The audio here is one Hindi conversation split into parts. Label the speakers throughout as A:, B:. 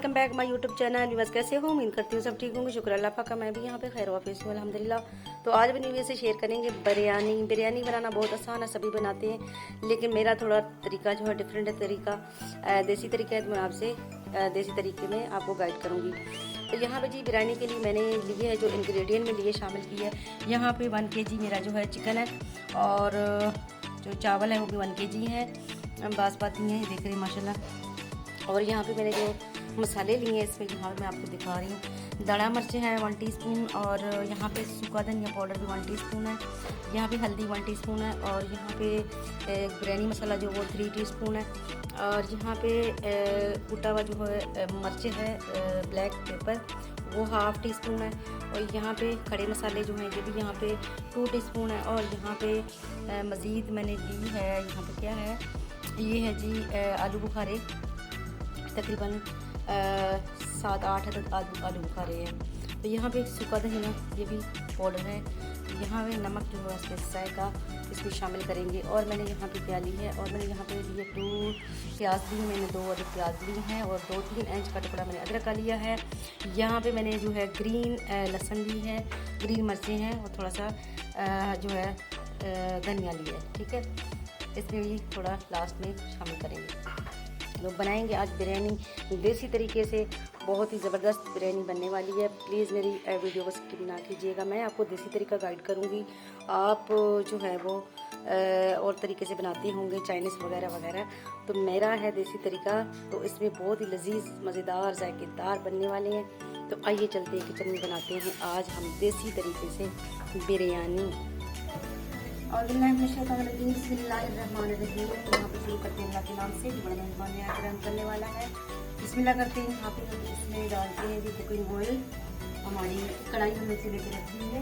A: Welcome back my YouTube channel. बस कैसे हो, उम्मीद करती हूँ सब ठीक होंगे। शुक्र अल्लाह पाक का, मैं भी यहाँ पे खैर वाफिस हूँ अल्हम्दुलिल्लाह। तो आज भी न्यू से शेयर करेंगे बिरयानी बनाना बहुत आसान है, सभी बनाते हैं, लेकिन मेरा थोड़ा तरीका जो है डिफरेंट है। तरीका देसी तरीका है, तो मैं आपसे देसी तरीके में आपको गाइड करूँगी। तो यहाँ पे जी बिरयानी के लिए मैंने लिए है जो इंग्रेडिएंट में लिए शामिल की है। यहाँ पे 1 kg मेरा जो है चिकन है, और जो चावल है वो भी 1 kg है, बासमती हैं, देख रहे हैं माशाल्लाह। और यहाँ पे मैंने जो मसाले लिए हैं इसमें यहाँ मैं आपको दिखा रही हूँ। दड़ा मिर्चें हैं 1 टीस्पून, और यहाँ पे सूखा धनिया पाउडर भी 1 टीस्पून है। यहाँ पे हल्दी 1 टीस्पून है, और यहाँ पे बिरयानी मसाला जो वो 3 टीस्पून है। और यहाँ पे कुटा हुआ जो है मिर्चें है ब्लैक पेपर वो 1/2 टीस्पून है। और यहाँ पे खड़े मसाले जो हैं ये भी यहाँ पे 2 टीस्पून है। और यहाँ पे मज़ीद मैंने ली है, यहाँ पे क्या है, ये है जी आलू बुखारे, तकरीबन 7-8 आलू बुखारे हैं। तो यहाँ पे सूखा धनिया ये भी पाउडर है। यहाँ पे नमक जो है उसके जायका इसमें शामिल करेंगे। और मैंने यहाँ पे क्या ली है, और मैंने यहाँ पे लिए 2 प्याज ली, मैंने 2 अधिक प्याज ली हैं, और 2-3 इंच का टुकड़ा मैंने अदरक का लिया है। यहाँ पे मैंने जो है ग्रीन लहसुन ली है, ग्रीन मिर्चें हैं, और थोड़ा सा जो है धनिया लिया है। ठीक है, इसमें भी थोड़ा लास्ट में शामिल करेंगे। लोग बनाएंगे आज बिरयानी देसी तरीके से, बहुत ही ज़बरदस्त बिरयानी बनने वाली है। प्लीज़ मेरी वीडियो को स्किप ना कीजिएगा, मैं आपको देसी तरीका गाइड करूँगी। आप जो है वो और तरीके से बनाते होंगे, चाइनीज़ वगैरह वगैरह, तो मेरा है देसी तरीका, तो इसमें बहुत ही लजीज मज़ेदार जायकेदार बनने वाले हैं। तो आइए चलते हैं किचन में, बनाते हैं आज हम देसी तरीके से बिरयानी। और बिस्मिल्लाहिर्रहमानिर्रहीम। यहाँ पे शुरू करते हैं अल्लाह के नाम से, जो बड़ा मेहमान रहम करने वाला है। बिस्मिल्लाह करते हैं। यहाँ पे हम इसमें डालते हैं जी कुकिंग ऑयल। हमारी कढ़ाई हमने से लेकर रखी है।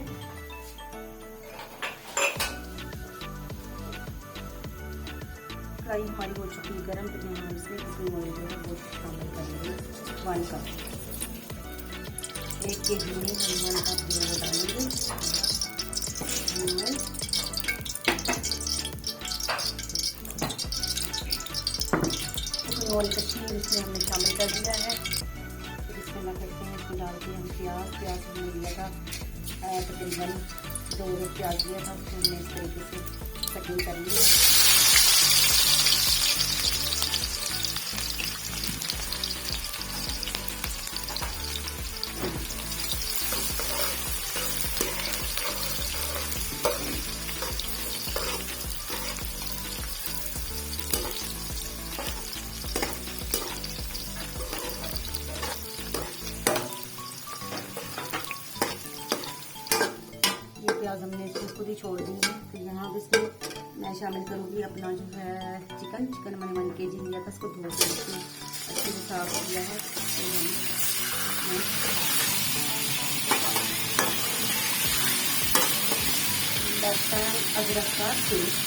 A: कढ़ाई हमारी हो चुकी है गर्म, तो हम इसमें कुकिंग ऑयल जो है वो शामिल करेंगे 1 कप। 1 kg में हम 1 कप जो है डालेंगे ऑयल। कश्मीर इसमें हमने शामिल कर दिया है। फिर इसमें ना करते हैं, इसमें डालते हैं हम प्याज हमने लिया था तकरीबन 2 प्याज लिया था, उसको हमने इस तरीके से कटिंग कर लिया। प्याज हमने इसको खुद ही छोड़ दी है। तो यहाँ पे इसमें मैं शामिल करूँगी अपना जो है चिकन मैंने 1 kg लिया था, इसको धो के अच्छे से साफ किया है। तो लहसुन अदरक का पेस्ट,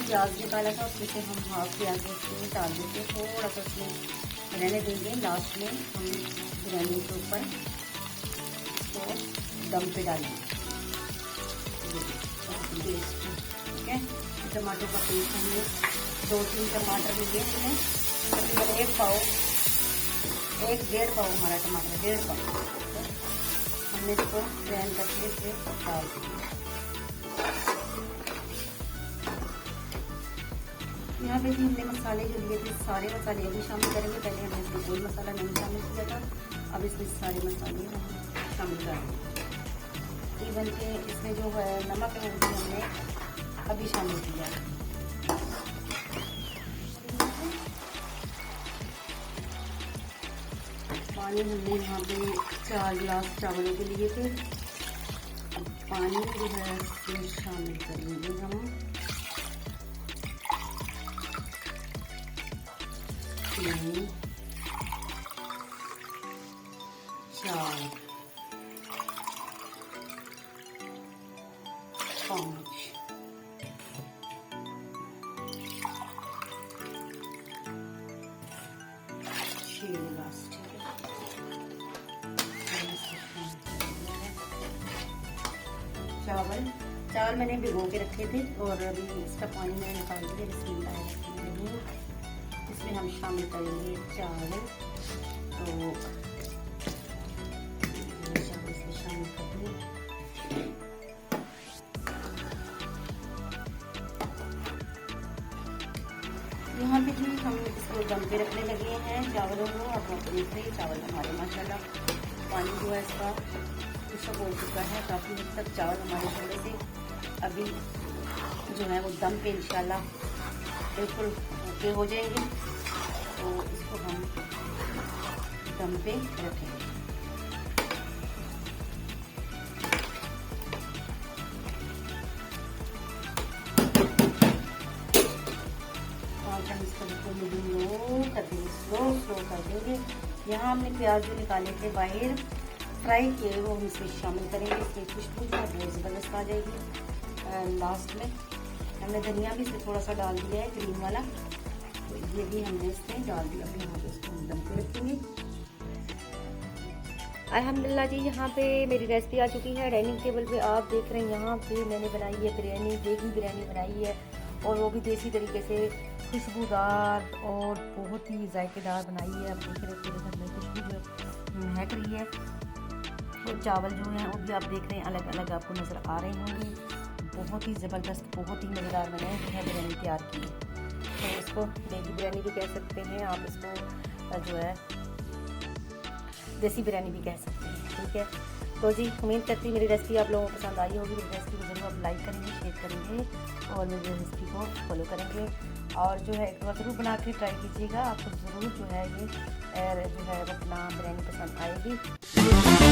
A: प्याज निकाला था उसमें से हम 1/2 प्याज उसमें डाल देंगे, थोड़ा सा उसमें रहने देंगे। लास्ट में हम बिरयानी के ऊपर तो दम पे डालेंगे पेस्ट। ठीक है, टमाटो का पेस्ट हमने 2-3 टमाटर लिए हैं, तकरीबन 1 पाव 1-1.5 पाव हमारा टमाटर, 1.5 पाव हमने इसको ग्राइंड करके इसमें डाल दिया। यहाँ पे भी हमने मसाले जो लिए थे सारे मसाले अभी शामिल करेंगे। पहले हमने इसमें कोई मसाला नहीं शामिल किया था, अब इसमें सारे मसाले हम शामिल करेंगे। इवन के इसमें जो है नमक है वो भी हमने अभी शामिल किया है। पानी हमने यहाँ पे 4 गिलास चावलों के लिए थे। अब पानी जो है इसमें शामिल करेंगे हम 3 4 5 6 गिलास। चावल मैंने भिगो के रखे थे, और अभी इसका पानी मैंने निकाल दिया। इसमें हम शामिल करेंगे चावल। तो चावल इसमें शामिल कर दूँ। यहाँ पे भी हम इसको दम पे रखने लगे हैं चावलों को। अब हम देख रहे हैं चावल हमारे माशाल्लाह पानी जो है इसका सब हो चुका है काफ़ी हद तक। चावल हमारे थोड़े से अभी जो है वो दम पे इंशाल्लाह बिल्कुल ओके हो जाएंगे। तो इसको हम दम पे रखेंगे। हम इसको बिल्कुल मीडियम लो कर देंगे, स्लो कर देंगे। यहाँ हमने प्याज जो निकाले थे बाहर फ्राई किए वो हम इसमें शामिल करेंगे। इसकी खुशबू जो है बहुत ज़बरदस्त आ जाएगी। लास्ट में हमने धनिया भी इसमें थोड़ा सा डाल दिया है ग्रीन वाला, तो ये भी हमने इसमें डाल दिया। अभी यहाँ पे इसको हम दम पे रखेंगे। अल्हम्दुलिल्लाह जी, यहाँ पे मेरी रेसिपी आ चुकी है डाइनिंग टेबल पे। आप देख रहे हैं यहाँ पे मैंने बनाई है बिरयानी, देगी बिरयानी बनाई है, और वो भी देसी तरीके से खुशबूदार और बहुत ही जायकेदार बनाई है। आप देख रहे हैं पूरे घर में खुशबू जो महक रही है। और चावल जो हैं वो भी आप देख रहे हैं अलग अलग आपको नज़र आ रहे होंगे। बहुत ही ज़बरदस्त, बहुत ही मज़ेदार मैंने जो है बिरयानी तैयार की। तो इसको देगी बिरयानी भी कह सकते हैं आप, इसको जो है देसी बिरयानी भी कह सकते हैं। ठीक है, तो जी उम्मीद करती हूँ मेरी रेसिपी आप लोगों को पसंद आई होगी। मेरी रेसिपी को ज़रूर आप लाइक करेंगे, शेयर करेंगे और मेरी रेसिपी को फॉलो करेंगे। और जो है एक बार ज़रूर बना के ट्राई कीजिएगा, आपको ज़रूर जो है ये जो है वो अपना बिरयानी पसंद आएगी।